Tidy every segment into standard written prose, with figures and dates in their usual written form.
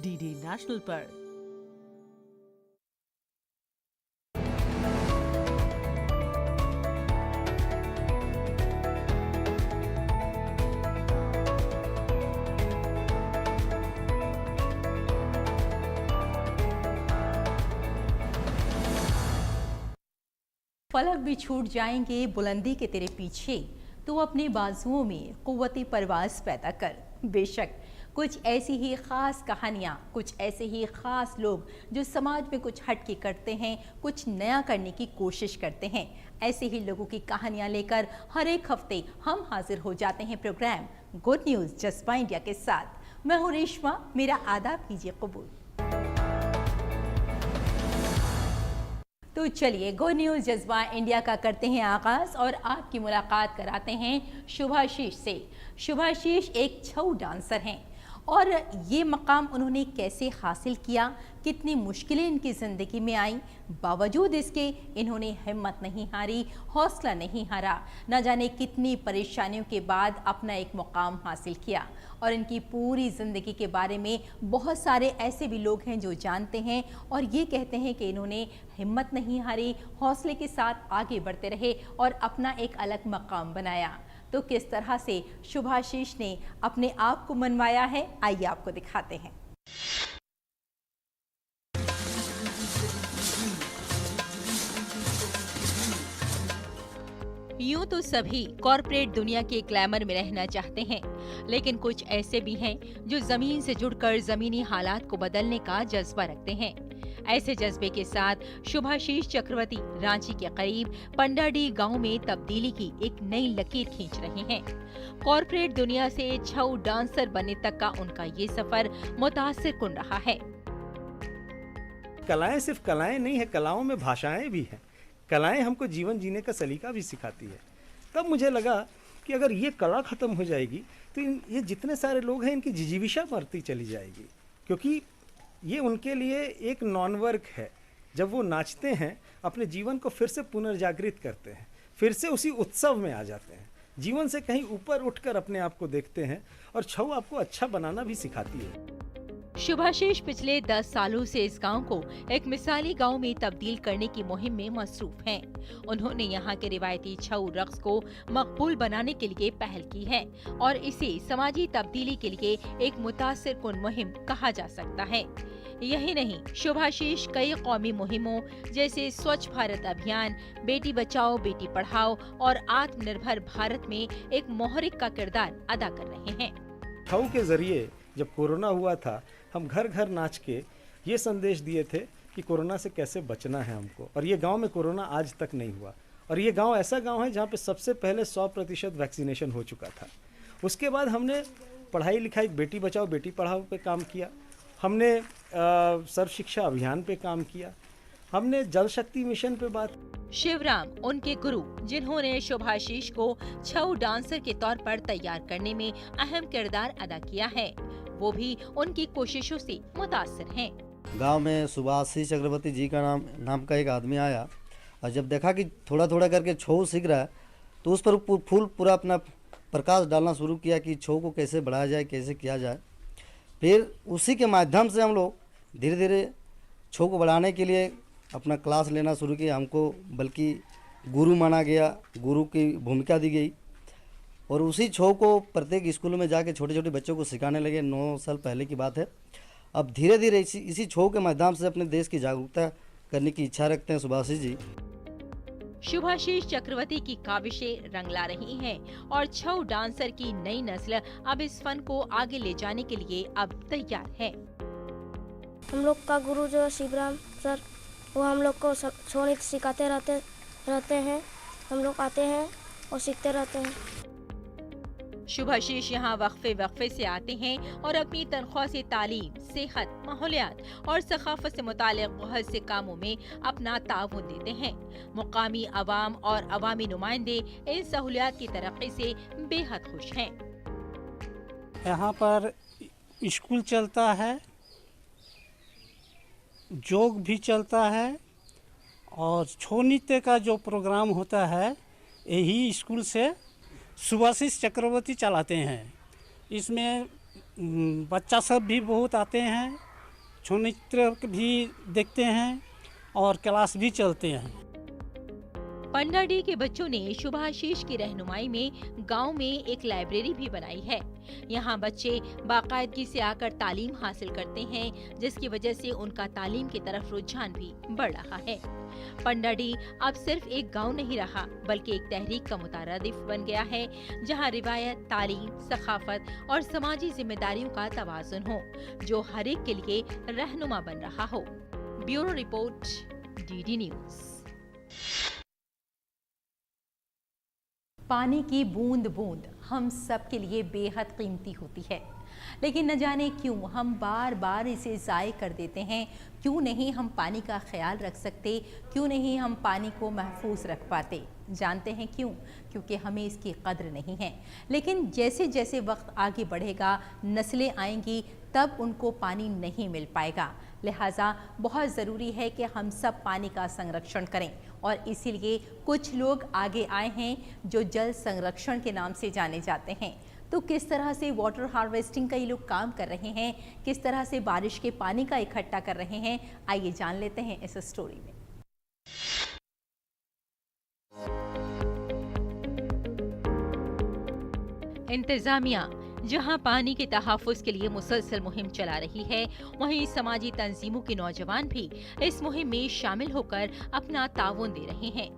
DD national पर। फलक भी छूट जाएंगे बुलंदी के तेरे पीछे, तो अपने बाजुओं में कुव्वती परवाज पैदा कर। बेशक कुछ ऐसी ही ख़ास कहानियाँ, कुछ ऐसे ही ख़ास लोग जो समाज में कुछ हटके करते हैं, कुछ नया करने की कोशिश करते हैं, ऐसे ही लोगों की कहानियाँ लेकर हर एक हफ्ते हम हाजिर हो जाते हैं प्रोग्राम गुड न्यूज़ जज्बा इंडिया के साथ। मैं हूँ रेशमा, मेरा आदाब कीजिए कबूल। तो चलिए गुड न्यूज़ जज्बा इंडिया का करते हैं आगाज़ और आपकी मुलाकात कराते हैं शुभाशीष से। शुभाशीष एक छऊ डांसर हैं और ये मकाम उन्होंने कैसे हासिल किया, कितनी मुश्किलें इनकी ज़िंदगी में आई, बावजूद इसके इन्होंने हिम्मत नहीं हारी, हौसला नहीं हारा, न जाने कितनी परेशानियों के बाद अपना एक मुकाम हासिल किया। और इनकी पूरी ज़िंदगी के बारे में बहुत सारे ऐसे भी लोग हैं जो जानते हैं और ये कहते हैं कि इन्होंने हिम्मत नहीं हारी, हौसले के साथ आगे बढ़ते रहे और अपना एक अलग मकाम बनाया। तो किस तरह से शुभाशीष ने अपने आप को मनवाया है, आइए आपको दिखाते हैं। यूं तो सभी कॉर्पोरेट दुनिया के ग्लैमर में रहना चाहते हैं, लेकिन कुछ ऐसे भी हैं जो जमीन से जुड़कर जमीनी हालात को बदलने का जज्बा रखते हैं। ऐसे जज्बे के साथ शुभाशीष चक्रवर्ती रांची के करीब पंडाडी गांव में तब्दीली की एक नई लकीर खींच रहे हैं। कॉर्पोरेट दुनिया से छऊ डांसर बनने तक का उनका ये सफर मुतासिरकुन रहा है। कलाएं सिर्फ कलाएं नहीं है, कलाओं में भाषाएं भी हैं। कलाएं हमको जीवन जीने का सलीका भी सिखाती है। तब मुझे लगा कि अगर ये कला खत्म हो जाएगी तो ये जितने सारे लोग हैं इनकी जिजीविषा मरती चली जाएगी, क्योंकि ये उनके लिए एक नॉन वर्क है। जब वो नाचते हैं अपने जीवन को फिर से पुनर्जागृत करते हैं, फिर से उसी उत्सव में आ जाते हैं, जीवन से कहीं ऊपर उठकर अपने आप को देखते हैं और छऊ आपको अच्छा बनाना भी सिखाती है। शुभाशीष पिछले 10 सालों से इस गांव को एक मिसाली गांव में तब्दील करने की मुहिम में मसरूफ हैं। उन्होंने यहां के रिवायती छऊ रक्स को मकबूल बनाने के लिए पहल की है और इसे समाजी तब्दीली के लिए एक मुतासिरकुन मुहिम कहा जा सकता है। यही नहीं, शुभाशीष कई कौमी मुहिमों जैसे स्वच्छ भारत अभियान, बेटी बचाओ बेटी पढ़ाओ और आत्मनिर्भर भारत में एक मोहरिक का किरदार अदा कर रहे हैं। छऊ के जरिए जब कोरोना हुआ था, हम घर घर नाच के ये संदेश दिए थे कि कोरोना से कैसे बचना है हमको। और ये गांव में कोरोना आज तक नहीं हुआ। और ये गांव ऐसा गांव है जहाँ पे सबसे पहले 100% वैक्सीनेशन हो चुका था। उसके बाद हमने पढ़ाई लिखाई, बेटी बचाओ बेटी पढ़ाओ पे काम किया, हमने सर्व शिक्षा अभियान पे काम किया, हमने जल शक्ति मिशन पे बात। शिवराम उनके गुरु, जिन्होंने शुभाशीष को छऊ डांसर के तौर पर तैयार करने में अहम किरदार अदा किया है, वो भी उनकी कोशिशों से मुतासिर हैं। गांव में शुभाशीष चक्रवर्ती जी का नाम का एक आदमी आया और जब देखा कि थोड़ा थोड़ा करके छऊ सीख रहा है तो उस पर पूरा अपना प्रकाश डालना शुरू किया कि छऊ को कैसे बढ़ाया जाए, कैसे किया जाए। फिर उसी के माध्यम से हम लोग धीरे धीरे छऊ को बढ़ाने के लिए अपना क्लास लेना शुरू किया। हमको बल्कि गुरु माना गया, गुरु की भूमिका दी गई और उसी छऊ को प्रत्येक स्कूल में जाके छोटे छोटे बच्चों को सिखाने लगे। 9 साल पहले की बात है। अब धीरे धीरे इसी छऊ के माध्यम से अपने देश की जागरूकता करने की इच्छा रखते हैं शुभाशीष जी। शुभाशीष चक्रवर्ती की काविशें रंग ला रही हैं और छऊ डांसर की नई नस्ल अब इस फन को आगे ले जाने के लिए अब तैयार है। हम लोग का गुरु जो है शिवराम सर, वो हम लोग को छऊ नृत्य सिखाते रहते हैं। हम लोग आते हैं और सीखते रहते हैं। शुभाशीष यहाँ वक्फे से आते हैं और अपनी तनख्वाह से तालीम, सेहत, माहौलियात और सखाफत से मुताल्लिक़ बहुत से कामों में अपना ताउन देते हैं। मुकामी अवाम और अवामी नुमाइंदे इन सहूलियात की तरक्की से बेहद खुश हैं। यहाँ पर स्कूल चलता है, जोग भी चलता है और छऊ नृत्य का जो प्रोग्राम होता है यही स्कूल से शुभाशीष चक्रवर्ती चलाते हैं। इसमें बच्चा सब भी बहुत आते हैं छौ नृत्य भी देखते हैं और क्लास भी चलते हैं। पंडाडी के बच्चों ने शुभाशीष की रहनुमाई में गांव में एक लाइब्रेरी भी बनाई है। यहाँ बच्चे बाकायदगी से आकर तालीम हासिल करते हैं, जिसकी वजह से उनका तालीम की तरफ रुझान भी बढ़ रहा है। पंडाडी अब सिर्फ एक गांव नहीं रहा, बल्कि एक तहरीक का मुतारदिफ बन गया है, जहाँ रिवायत, तालीम, सखाफत और समाजी जिम्मेदारियों का तवाज़ुन हो, जो हर एक के लिए रहनुमा बन रहा हो। Bureau report, DD news. पानी की बूंद बूंद हम सब के लिए बेहद कीमती होती है, लेकिन न जाने क्यों हम बार बार इसे ज़ाय कर देते हैं। क्यों नहीं हम पानी का ख्याल रख सकते, क्यों नहीं हम पानी को महफूज रख पाते? जानते हैं क्यों? क्योंकि हमें इसकी कद्र नहीं है। लेकिन जैसे जैसे वक्त आगे बढ़ेगा, नस्लें आएंगी, तब उनको पानी नहीं मिल पाएगा। लिहाजा बहुत ज़रूरी है कि हम सब पानी का संरक्षण करें, और इसीलिए कुछ लोग आगे आए हैं जो जल संरक्षण के नाम से जाने जाते हैं। तो किस तरह से वाटर हार्वेस्टिंग का ये लोग काम कर रहे हैं, किस तरह से बारिश के पानी का इकट्ठा कर रहे हैं, आइए जान लेते हैं इस स्टोरी में। इंतजामिया जहां पानी के तहफ़्फ़ुज़ के लिए मुसलसल मुहिम चला रही है, वहीं समाजी तंजीमों के नौजवान भी इस मुहिम में शामिल होकर अपना ताउन दे रहे हैं।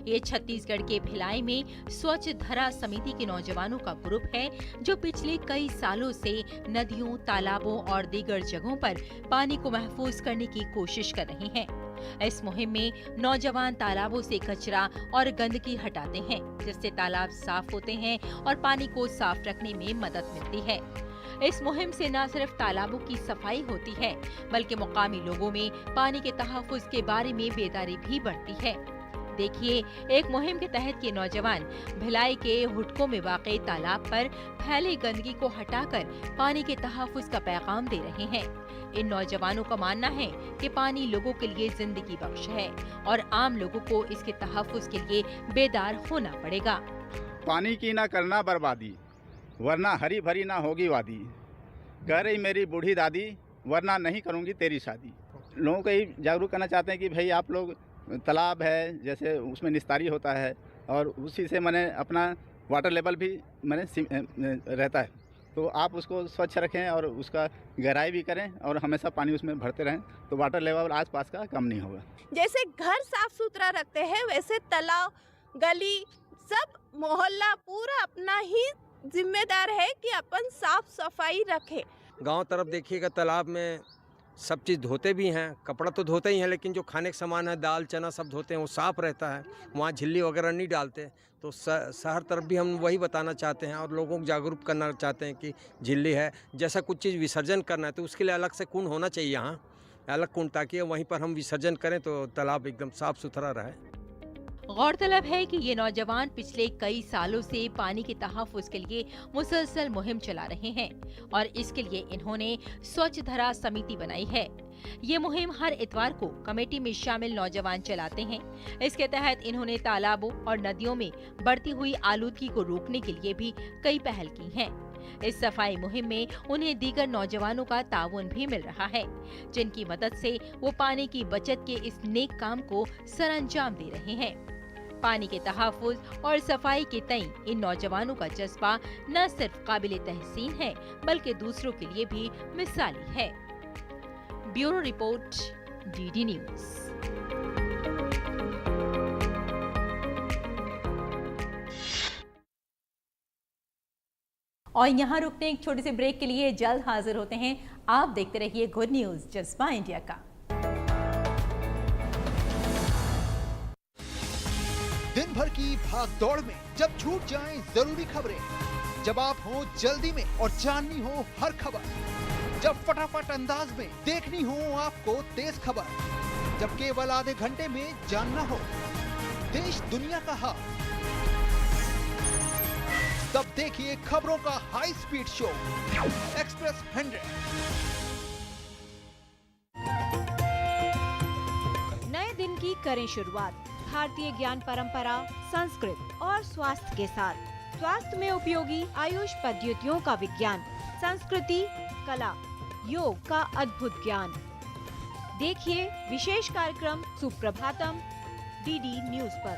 ये छत्तीसगढ़ के भिलाई में स्वच्छ धरा समिति के नौजवानों का ग्रुप है, जो पिछले कई सालों से नदियों, तालाबों और दीगर जगहों पर पानी को महफूज करने की कोशिश कर रहे हैं। इस मुहिम में नौजवान तालाबों से कचरा और गंदगी हटाते हैं, जिससे तालाब साफ होते हैं और पानी को साफ रखने में मदद मिलती है। इस मुहिम से न सिर्फ तालाबों की सफाई होती है, बल्कि मुकामी लोगों में पानी के तहफ़्फ़ुज़ के बारे में बेदारी भी बढ़ती है। देखिए, एक मुहिम के तहत ये नौजवान भिलाई के हुटको में वाक़ई तालाब पर फैले गंदगी को हटाकर पानी के तहफ़्फ़ुज़ का पैगाम दे रहे हैं। इन नौजवानों का मानना है कि पानी लोगों के लिए जिंदगी बख्श है और आम लोगों को इसके तहफ़्फ़ुज़ के लिए बेदार होना पड़ेगा। पानी की ना करना बर्बादी, वरना हरी भरी ना होगी वादी। कह रही मेरी बूढ़ी दादी, वरना नहीं करूँगी तेरी शादी। लोगों को ये जागरूक करना चाहते हैं कि भाई आप लोग, तालाब है जैसे उसमें निस्तारी होता है और उसी से मैंने अपना वाटर लेवल भी रहता है, तो आप उसको स्वच्छ रखें और उसका गहराई भी करें और हमेशा पानी उसमें भरते रहें, तो वाटर लेवल आसपास का कम नहीं होगा। जैसे घर साफ सुथरा रखते हैं, वैसे तालाब, गली, सब मोहल्ला पूरा अपना ही जिम्मेदार है कि अपन साफ सफाई रखें। गांव तरफ देखिएगा, तालाब में सब चीज़ धोते भी हैं, कपड़ा तो धोते ही हैं, लेकिन जो खाने का सामान है, दाल चना सब धोते हैं, वो साफ़ रहता है। वहाँ झिल्ली वगैरह नहीं डालते। तो शहर तरफ भी हम वही बताना चाहते हैं और लोगों को जागरूक करना चाहते हैं कि झिल्ली है, जैसा कुछ चीज़ विसर्जन करना है तो उसके लिए अलग से कुंड होना चाहिए, यहाँ अलग कुंड, ताकि वहीं पर हम विसर्जन करें तो तालाब एकदम साफ़ सुथरा रहे। गौरतलब है कि ये नौजवान पिछले कई सालों से पानी के तहफ़्फ़ुज़ के लिए मुसलसल मुहिम चला रहे हैं और इसके लिए इन्होंने स्वच्छ धरा समिति बनाई है। ये मुहिम हर इतवार को कमेटी में शामिल नौजवान चलाते हैं। इसके तहत इन्होंने तालाबों और नदियों में बढ़ती हुई आलूदगी को रोकने के लिए भी कई पहल की हैं। इस सफाई मुहिम में उन्हें दीगर नौजवानों का ताउन भी मिल रहा है, जिनकी मदद से वो पानी की बचत के इस नेक काम को सरअंजाम दे रहे हैं। पानी के तहफ़्फ़ुज़ और सफाई के तई इन नौजवानों का जज्बा न सिर्फ काबिले तहसीन है, बल्कि दूसरों के लिए भी मिसाली है। Bureau report, DD news. और यहाँ रुकते हैं एक छोटे से ब्रेक के लिए, जल्द हाजिर होते हैं। आप देखते रहिए गुड न्यूज़ जज्बा इंडिया का। दिन भर की भाग दौड़ में जब छूट जाएं जरूरी खबरें, जब आप हो जल्दी में और जाननी हो हर खबर, जब फटाफट अंदाज में देखनी हो आपको तेज खबर, जब केवल आधे घंटे में जानना हो देश दुनिया का हाल, तब देखिए खबरों का हाई स्पीड शो एक्सप्रेस 100। नए दिन की करें शुरुआत भारतीय ज्ञान परंपरा, संस्कृत और स्वास्थ्य के साथ। स्वास्थ्य में उपयोगी आयुष पद्धतियों का विज्ञान, संस्कृति, कला, योग का अद्भुत ज्ञान, देखिए विशेष कार्यक्रम सुप्रभातम डीडी न्यूज पर।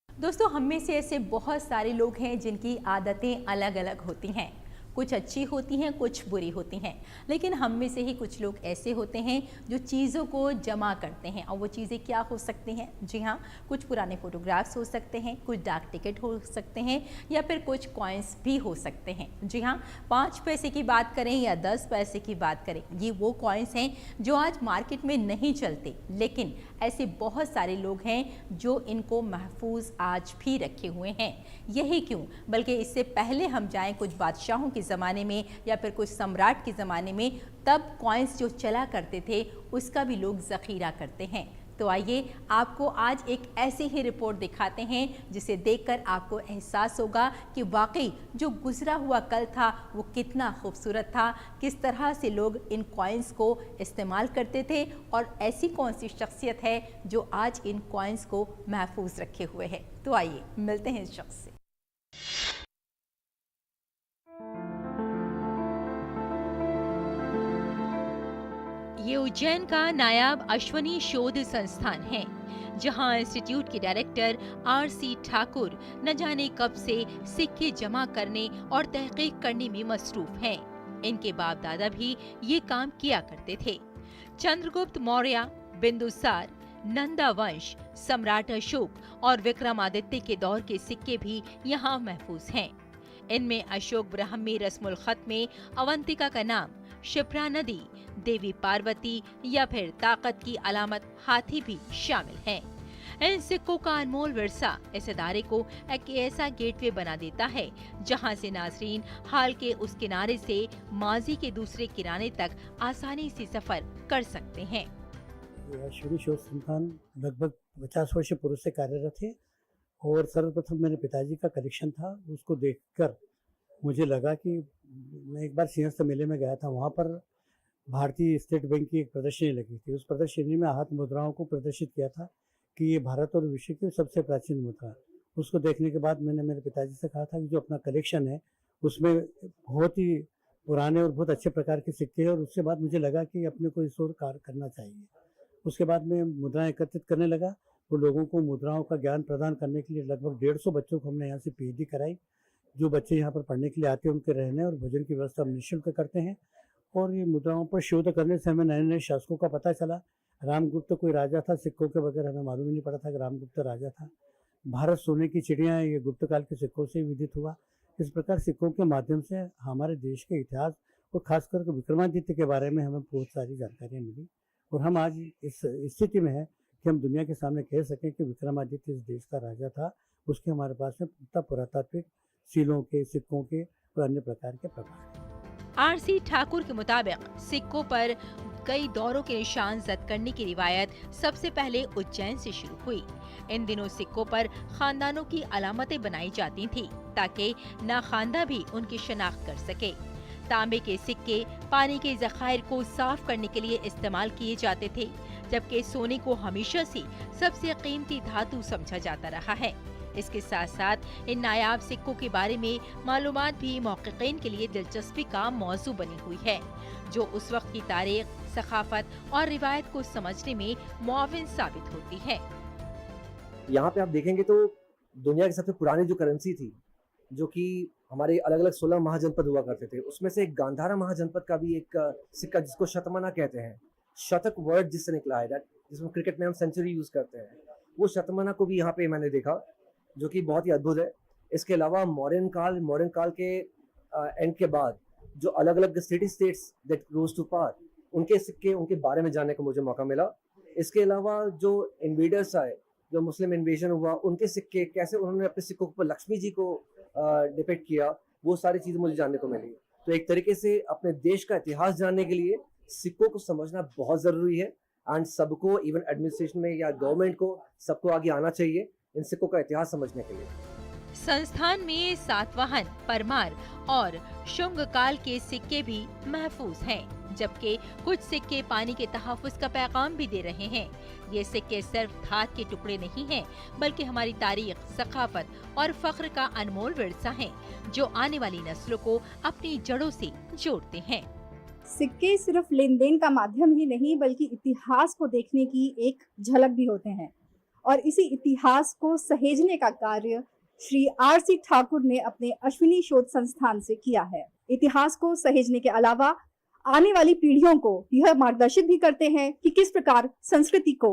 दोस्तों, हम में से ऐसे बहुत सारे लोग हैं जिनकी आदतें अलग अलग होती हैं। कुछ अच्छी होती हैं, कुछ बुरी होती हैं, लेकिन हम में से ही कुछ लोग ऐसे होते हैं जो चीज़ों को जमा करते हैं। और वो चीज़ें क्या हो सकती हैं? जी हाँ, कुछ पुराने फोटोग्राफ्स हो सकते हैं, कुछ डाक टिकट हो सकते हैं, या फिर कुछ कॉइन्स भी हो सकते हैं। जी हाँ, 5 पैसे की बात करें या 10 पैसे की बात करें, ये वो कॉइन्स हैं जो आज मार्केट में नहीं चलते, लेकिन ऐसे बहुत सारे लोग हैं जो इनको महफूज आज भी रखे हुए हैं। यही क्यों, बल्कि इससे पहले हम जाएं कुछ बादशाहों के ज़माने में या फिर कुछ सम्राट के ज़माने में, तब कॉइन्स जो चला करते थे उसका भी लोग ज़ख़ीरा करते हैं। तो आइए आपको आज एक ऐसी ही रिपोर्ट दिखाते हैं जिसे देखकर आपको एहसास होगा कि वाकई जो गुजरा हुआ कल था वो कितना खूबसूरत था, किस तरह से लोग इन कॉइन्स को इस्तेमाल करते थे, और ऐसी कौन सी शख्सियत है जो आज इन कॉइन्स को महफूज रखे हुए है। तो आइए मिलते हैं इस शख्स से। ये उज्जैन का नायाब अश्वनी शोध संस्थान है, जहां इंस्टीट्यूट के डायरेक्टर आर.सी. ठाकुर न जाने कब से सिक्के जमा करने और तहकीक करने में मसरूफ हैं। इनके बाप दादा भी ये काम किया करते थे। चंद्रगुप्त मौर्य, बिंदुसार, नंदा वंश, सम्राट अशोक और विक्रमादित्य के दौर के सिक्के भी यहाँ महफूज हैं। इनमें अशोक ब्राह्मी रस्मुल खत में अवंतिका का नाम, शिप्रा नदी, देवी पार्वती या फिर ताकत की अलामत हाथी भी शामिल हैं। इन सिक्कों का अनमोल विरसा इस इदारे को एक ऐसा गेटवे बना देता है जहां से नाजरीन हाल के उस किनारे से माजी के दूसरे किनारे तक आसानी से सफर कर सकते हैं। अश्वनी शोध संस्थान लगभग 50 वर्ष पूर्व से कार्यरत है, और सर्वप्रथम मेरे पिताजी का कलेक्शन था। उसको देखकर मुझे लगा कि मैं एक बार सिंहस्थ मेले में गया था, वहाँ पर भारतीय स्टेट बैंक की एक प्रदर्शनी लगी थी। उस प्रदर्शनी में हाथ मुद्राओं को प्रदर्शित किया था कि ये भारत और विश्व की सबसे प्राचीन मुद्रा। उसको देखने के बाद मैंने मेरे पिताजी से कहा था कि जो अपना कलेक्शन है उसमें बहुत ही पुराने और बहुत अच्छे प्रकार के सिक्के हैं, और उसके बाद मुझे लगा कि अपने को इस ओर कार्य करना चाहिए। उसके बाद मैं मुद्राएं एकत्रित करने लगा, तो लोगों को मुद्राओं का ज्ञान प्रदान करने के लिए लगभग 150 बच्चों को हमने यहाँ से पीएचडी कराई। जो बच्चे यहाँ पर पढ़ने के लिए आते हैं उनके रहने और भोजन की व्यवस्था हम निःशुल्क करते हैं। और ये मुद्राओं पर शोध करने से हमें नए नए शासकों का पता चला। रामगुप्त कोई राजा था, सिक्कों के बगैर हमें मालूम ही नहीं पड़ा था कि रामगुप्त राजा था। भारत सोने की चिड़िया है, ये गुप्त काल के सिक्कों से विदित हुआ। इस प्रकार सिक्कों के माध्यम से हमारे देश के इतिहास और खासकर विक्रमादित्य के बारे में हमें बहुत सारी जानकारियाँ मिली, और हम आज इस स्थिति में हैं कि हम दुनिया के सामने कह सकें कि विक्रमादित्य इस देश का राजा था। उसके हमारे पास में पुरातात्विक सीलों के, सिक्कों के और अन्य प्रकार के प्रकार। आर.सी. ठाकुर के मुताबिक सिक्कों पर कई दौरों के निशान जद करने की रिवायत सबसे पहले उज्जैन से शुरू हुई। इन दिनों सिक्कों पर खानदानों की अलामतें बनाई जाती थी ताकि नाखानदा भी उनकी शनाख्त कर सके। तांबे के सिक्के पानी के जखायर को साफ करने के लिए इस्तेमाल किए जाते थे, जबकि सोने को हमेशा से सबसे कीमती धातु समझा जाता रहा है। इसके साथ साथ इन नायाब सिक्कों के बारे में मालूमात भी मौक़िक़ीन के लिए दिलचस्पी का मौजू बनी हुई है, जो उस वक्त की तारीख, सकाफत और रिवायत को समझने में मुआविन साबित होती है। यहाँ पे आप देखेंगे तो दुनिया की सबसे पुरानी जो करेंसी थी, जो कि हमारे अलग अलग 16 महाजनपद हुआ करते थे, उसमें से एक गांधारा महाजनपद का भी एक सिक्का जिसको शतमना कहते हैं, शतक वर्ड जिससे निकला है, जिसमें क्रिकेट में हम सेंचुरी यूज करते हैं, वो शतमना को भी यहाँ पे मैंने देखा, जो कि बहुत ही अद्भुत है। इसके अलावा मौर्यन काल के एंड के बाद जो अलग अलग city states that rose to power, उनके सिक्के, उनके बारे में जानने का मुझे मौका मिला। इसके अलावा जो इन्वेडर्स आए, जो मुस्लिम इन्वेजन हुआ, उनके सिक्के कैसे उन्होंने अपने सिक्कों पर लक्ष्मी जी को डिपिक्ट किया, वो सारी चीज़ें मुझे जानने को मिली। तो एक तरीके से अपने देश का इतिहास जानने के लिए सिक्कों को समझना बहुत ज़रूरी है, एंड सबको, इवन एडमिनिस्ट्रेशन में या गवर्नमेंट को, सबको आगे आना चाहिए इन सिक्कों का इतिहास समझने के लिए। संस्थान में सातवाहन, परमार और शुंग काल के सिक्के भी महफूज हैं, जबकि कुछ सिक्के पानी के तहफ़्फ़ुज़ का पैगाम भी दे रहे हैं। ये सिक्के सिर्फ धात के टुकड़े नहीं हैं, बल्कि हमारी तारीख, सकाफत और फख्र का अनमोल विरसा है, जो आने वाली नस्लों को अपनी जड़ों से जोड़ते हैं। सिक्के सिर्फ लेन देन का माध्यम ही नहीं, बल्कि इतिहास को देखने की एक झलक भी होते हैं, और इसी इतिहास को सहेजने का कार्य श्री R.C. ठाकुर ने अपने अश्विनी शोध संस्थान से किया है। इतिहास को सहेजने के अलावा आने वाली पीढ़ियों को यह मार्गदर्शित भी करते हैं कि किस प्रकार संस्कृति को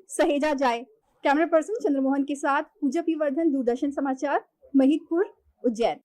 सहेजा जाए। कैमरा पर्सन चंद्रमोहन के साथ पूजा पी वर्धन, दूरदर्शन समाचार, महिदपुर, उज्जैन।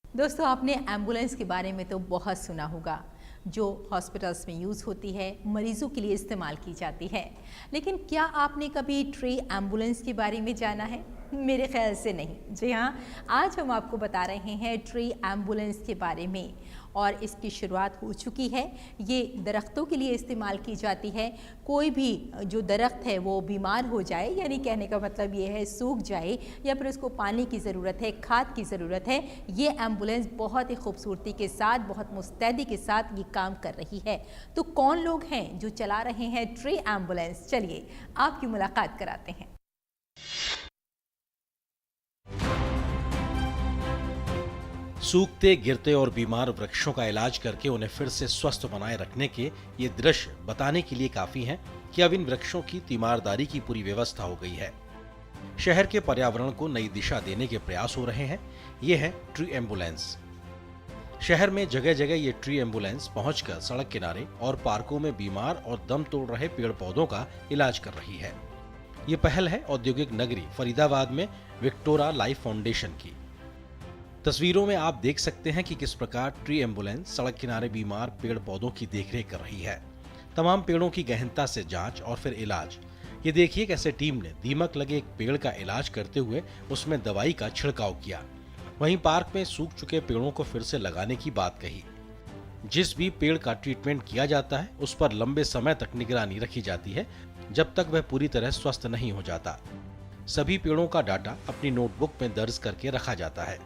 दोस्तों, आपने एम्बुलेंस के बारे में तो बहुत सुना होगा, जो हॉस्पिटल्स में यूज़ होती है, मरीजों के लिए इस्तेमाल की जाती है। लेकिन क्या आपने कभी ट्री एम्बुलेंस के बारे में जाना है? मेरे ख्याल से नहीं। जी हाँ, आज हम आपको बता रहे हैं ट्री एम्बुलेंस के बारे में, और इसकी शुरुआत हो चुकी है। ये दरख्तों के लिए इस्तेमाल की जाती है। कोई भी जो दरख्त है वो बीमार हो जाए, यानी कहने का मतलब ये है सूख जाए, या फिर उसको पानी की ज़रूरत है, खाद की ज़रूरत है, ये एम्बुलेंस बहुत ही खूबसूरती के साथ, बहुत मुस्तैदी के साथ ये काम कर रही है। तो कौन लोग हैं जो चला रहे हैं ट्री एम्बुलेंस? चलिए आपकी मुलाकात कराते हैं। सूखते, गिरते और बीमार वृक्षों का इलाज करके उन्हें फिर से स्वस्थ बनाए रखने के ये दृश्य बताने के लिए काफी हैं कि अब इन वृक्षों की तीमारदारी की पूरी व्यवस्था हो गई है। शहर के पर्यावरण को नई दिशा देने के प्रयास हो रहे हैं। ये है ट्री एम्बुलेंस। शहर में जगह जगह ये ट्री एम्बुलेंस पहुंचकर सड़क किनारे और पार्कों में बीमार और दम तोड़ रहे पेड़ पौधों का इलाज कर रही है। ये पहल है औद्योगिक नगरी फरीदाबाद में विक्टोरा लाइफ फाउंडेशन की। तस्वीरों में आप देख सकते हैं कि किस प्रकार ट्री एम्बुलेंस सड़क किनारे बीमार पेड़ पौधों की देखरेख कर रही है। तमाम पेड़ों की गहनता से जांच और फिर इलाज। ये देखिए कैसे टीम ने दीमक लगे एक पेड़ का इलाज करते हुए उसमें दवाई का छिड़काव किया। वहीं पार्क में सूख चुके पेड़ों को फिर से लगाने की बात कही। जिस भी पेड़ का ट्रीटमेंट किया जाता है उस पर लंबे समय तक निगरानी रखी जाती है, जब तक वह पूरी तरह स्वस्थ नहीं हो जाता। सभी पेड़ों का डाटा अपनी नोटबुक में दर्ज करके रखा जाता है।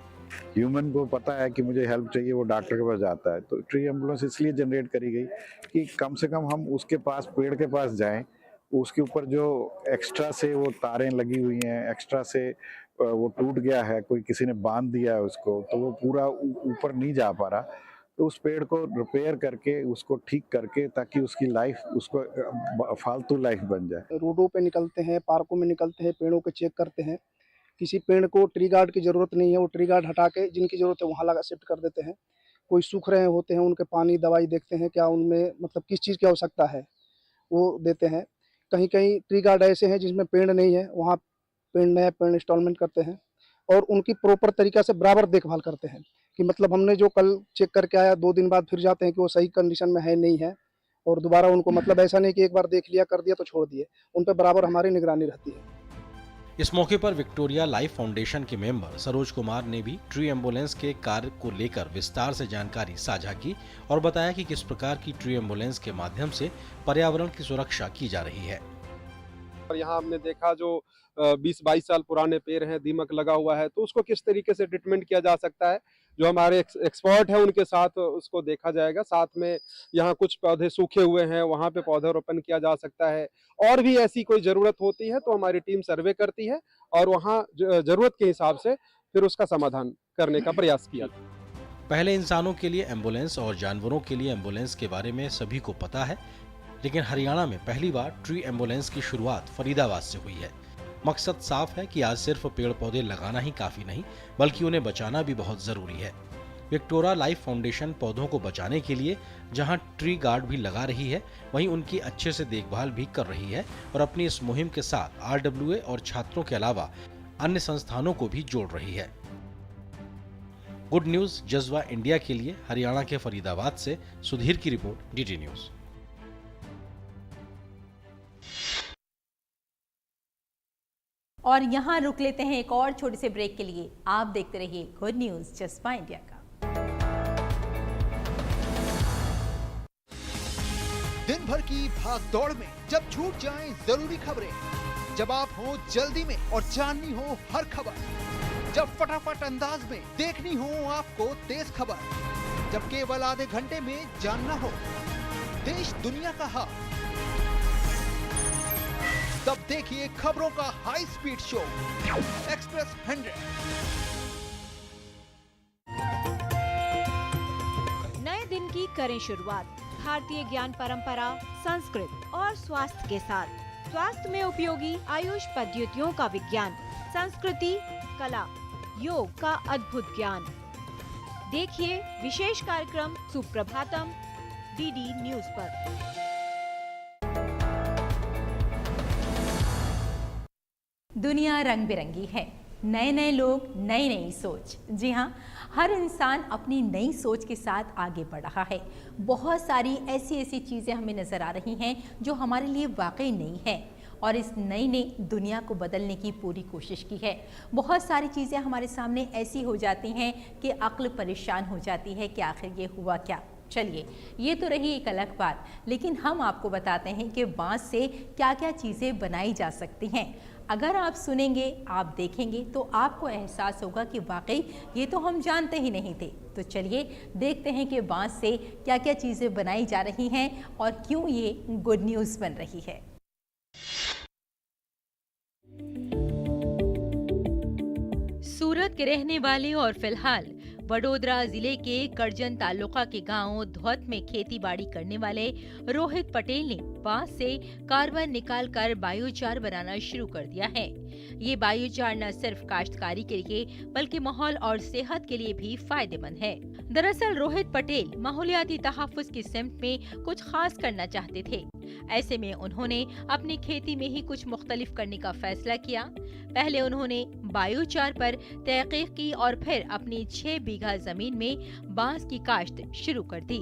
ह्यूमन को पता है कि मुझे हेल्प चाहिए, वो डॉक्टर के पास जाता है। तो ट्री एम्बुलेंस इसलिए जनरेट करी गई कि कम से कम हम उसके पास, पेड़ के पास जाएं, उसके ऊपर जो एक्स्ट्रा से वो तारें लगी हुई हैं, एक्स्ट्रा से वो टूट गया है, कोई किसी ने बांध दिया है उसको, तो वो पूरा ऊपर नहीं जा पा रहा, तो उस पेड़ को रिपेयर करके उसको ठीक करके ताकि उसकी लाइफ, उसको फालतू लाइफ बन जाए। रोडों पे निकलते हैं, पार्कों में निकलते हैं, पेड़ों को चेक करते हैं। किसी पेड़ को ट्री गार्ड की ज़रूरत नहीं है, वो ट्री गार्ड हटा के जिनकी ज़रूरत है वहाँ लगा शिफ्ट कर देते हैं। कोई सूख रहे होते हैं, उनके पानी, दवाई देखते हैं, क्या उनमें मतलब किस चीज़ की आवश्यकता है वो देते हैं। कहीं कहीं ट्री गार्ड ऐसे हैं जिसमें पेड़ नहीं है, वहाँ नया पेड़ इंस्टॉलमेंट करते हैं और उनकी प्रॉपर तरीक़ा से बराबर देखभाल करते हैं कि मतलब हमने जो कल चेक करके आया 2 दिन बाद फिर जाते हैं कि वो सही कंडीशन में है नहीं है, और दोबारा उनको मतलब ऐसा नहीं कि एक बार देख लिया, कर दिया तो छोड़ दिए, उन पर बराबर हमारी निगरानी रहती है। इस मौके पर विक्टोरिया लाइफ फाउंडेशन के मेंबर सरोज कुमार ने भी ट्री एम्बुलेंस के कार्य को लेकर विस्तार से जानकारी साझा की और बताया कि किस प्रकार की ट्री एम्बुलेंस के माध्यम से पर्यावरण की सुरक्षा की जा रही है। और यहाँ हमने देखा जो 20-22 साल पुराने पेड़ हैं, दीमक लगा हुआ है, तो उसको किस तरीके से ट्रीटमेंट किया जा सकता है, जो हमारे एक्सपर्ट हैं उनके साथ उसको देखा जाएगा। साथ में यहाँ कुछ पौधे सूखे हुए हैं, वहाँ पे पौधारोपण किया जा सकता है। और भी ऐसी कोई ज़रूरत होती है तो हमारी टीम सर्वे करती है और वहाँ ज़रूरत के हिसाब से फिर उसका समाधान करने का प्रयास किया। पहले इंसानों के लिए एम्बुलेंस और जानवरों के लिए एम्बुलेंस के बारे में सभी को पता है, लेकिन हरियाणा में पहली बार ट्री एम्बुलेंस की शुरुआत फरीदाबाद से हुई है। मकसद साफ है कि आज सिर्फ पेड़ पौधे लगाना ही काफी नहीं, बल्कि उन्हें बचाना भी बहुत जरूरी है। विक्टोरा लाइफ फाउंडेशन पौधों को बचाने के लिए जहां ट्री गार्ड भी लगा रही है, वहीं उनकी अच्छे से देखभाल भी कर रही है और अपनी इस मुहिम के साथ RWA और छात्रों के अलावा अन्य संस्थानों को भी जोड़ रही है। गुड न्यूज जज्बा इंडिया के लिए हरियाणा के फरीदाबाद से सुधीर की रिपोर्ट, DD न्यूज। और यहाँ रुक लेते हैं एक और छोटे से ब्रेक के लिए। आप देखते रहिए गुड न्यूज जज्बा इंडिया का। दिन भर की भाग दौड़ में जब छूट जाएं जरूरी खबरें, जब आप हो जल्दी में और जाननी हो हर खबर, जब फटाफट अंदाज में देखनी हो आपको तेज खबर, जब केवल आधे घंटे में जानना हो देश दुनिया का हाल, तब देखिए खबरों का हाई स्पीड शो एक्सप्रेस 100। नए दिन की करें शुरुआत भारतीय ज्ञान परंपरा, संस्कृत और स्वास्थ्य के साथ। स्वास्थ्य में उपयोगी आयुष पद्धतियों का विज्ञान, संस्कृति, कला, योग का अद्भुत ज्ञान। देखिए विशेष कार्यक्रम सुप्रभातम डीडी न्यूज पर। दुनिया रंग बिरंगी है, नए नए लोग, नई नई सोच। जी हाँ, हर इंसान अपनी नई सोच के साथ आगे बढ़ रहा है। बहुत सारी ऐसी चीज़ें हमें नज़र आ रही हैं जो हमारे लिए वाकई नई है और इस नई ने दुनिया को बदलने की पूरी कोशिश की है। बहुत सारी चीज़ें हमारे सामने ऐसी हो जाती हैं कि अक्ल परेशान हो जाती है कि आखिर ये हुआ क्या। चलिए, ये तो रही एक अलग बात, लेकिन हम आपको बताते हैं कि बांस से क्या क्या चीज़ें बनाई जा सकती हैं। अगर आप सुनेंगे, आप देखेंगे तो आपको एहसास होगा कि वाकई ये तो हम जानते ही नहीं थे। तो चलिए देखते हैं कि बांस से क्या क्या चीज़ें बनाई जा रही हैं और क्यों ये गुड न्यूज़ बन रही है। सूरत के रहने वाले और फिलहाल वडोदरा जिले के करजन तालुका के गांव धौत में खेती बाड़ी करने वाले रोहित पटेल ने बांस से कार्बन निकालकर बायोचार बनाना शुरू कर दिया है। ये बायोचार न सिर्फ काश्तकारी के लिए बल्कि माहौल और सेहत के लिए भी फायदेमंद है। दरअसल रोहित पटेल माहौलियाती तहफ्फुज़ की सिमत में कुछ खास करना चाहते थे। ऐसे में उन्होंने अपनी खेती में ही कुछ मुख्तलिफ करने का फैसला किया। पहले उन्होंने बायोचार पर तहकीक की और फिर अपनी 6 बीघा जमीन में बांस की काश्त शुरू कर दी।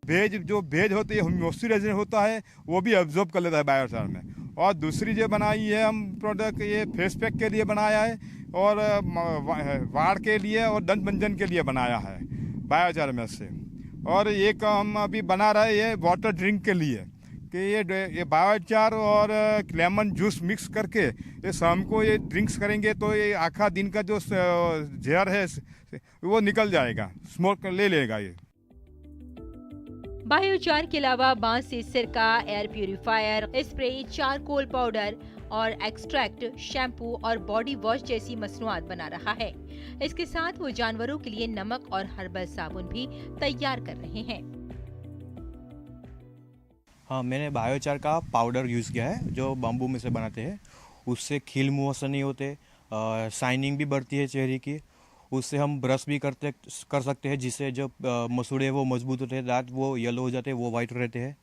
भेज होती है, मॉइस्चराइजर होता है, वो भी अब्जॉर्ब कर लेता है बायोचार में। और दूसरी जो बनाई है हम प्रोडक्ट, ये फेस पैक के लिए बनाया है और वाड़ के लिए और दंत मंजन के लिए बनाया है बायोचार में से। और एक हम अभी बना रहे हैं वाटर ड्रिंक के लिए कि ये बायोचार और लेमन जूस मिक्स करके ये शाम को ये ड्रिंक्स करेंगे तो ये आखा दिन का जो जहर है वो निकल जाएगा, स्मोक ले लेगा ये। बायोचार के अलावा बांस से सिरका, air purifier, spray, charcoal powder और एक्सट्रैक्ट, शैम्पू और बॉडी वॉश जैसी मसनूआत बना रहा है। इसके साथ वो जानवरों के लिए नमक और हर्बल साबुन भी तैयार कर रहे हैं। हाँ, मैंने बायोचार का पाउडर यूज़ किया है जो बम्बू में से बनाते हैं। उससे खील मुंह नहीं होते, शाइनिंग भी बढ़ती है चेहरे की। उससे हम ब्रश भी कर सकते हैं, जिससे जो मसूड़े वो मजबूत होते हैं, दांत वो येलो हो जाते हैं, वो वाइट रहते हैं।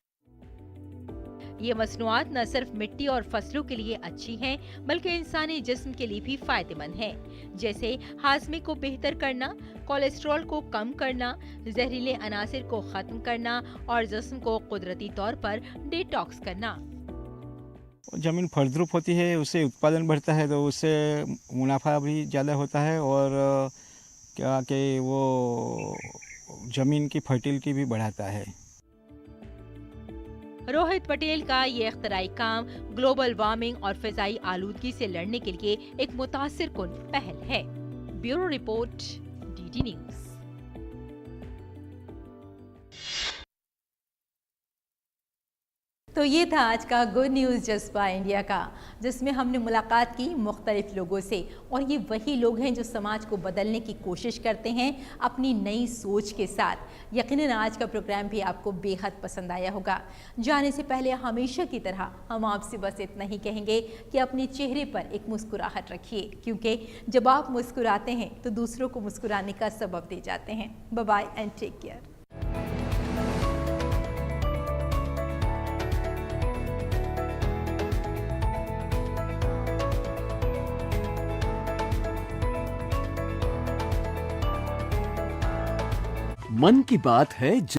ये मसनूआत न सिर्फ मिट्टी और फसलों के लिए अच्छी हैं, बल्कि इंसानी जिस्म के लिए भी फायदेमंद हैं। जैसे हाजमे को बेहतर करना, कोलेस्ट्रॉल को कम करना, जहरीले अनासिर को खत्म करना और जिस्म को कुदरती तौर पर डिटॉक्स करना। ज़मीन फलद्रुप होती है, उससे उत्पादन बढ़ता है, तो उससे मुनाफा भी ज़्यादा होता है और क्या कि वो ज़मीन की फर्टिलिटी भी बढ़ाता है। रोहित पटेल का ये इख्तराई काम ग्लोबल वार्मिंग और फिजाई आलूदगी से लड़ने के लिए एक मुतासिर कुन पहल है। Bureau report, DD news. तो ये था आज का गुड न्यूज़ जज्बा इंडिया का, जिसमें हमने मुलाकात की मुख्तलिफ लोगों से। और ये वही लोग हैं जो समाज को बदलने की कोशिश करते हैं अपनी नई सोच के साथ। यकीनन आज का प्रोग्राम भी आपको बेहद पसंद आया होगा। जाने से पहले हमेशा की तरह हम आपसे बस इतना ही कहेंगे कि अपने चेहरे पर एक मुस्कुराहट रखिए, क्योंकि जब आप मुस्कुराते हैं तो दूसरों को मुस्कुराने का सबब दे जाते हैं। Bye bye and take care. मन की बात है।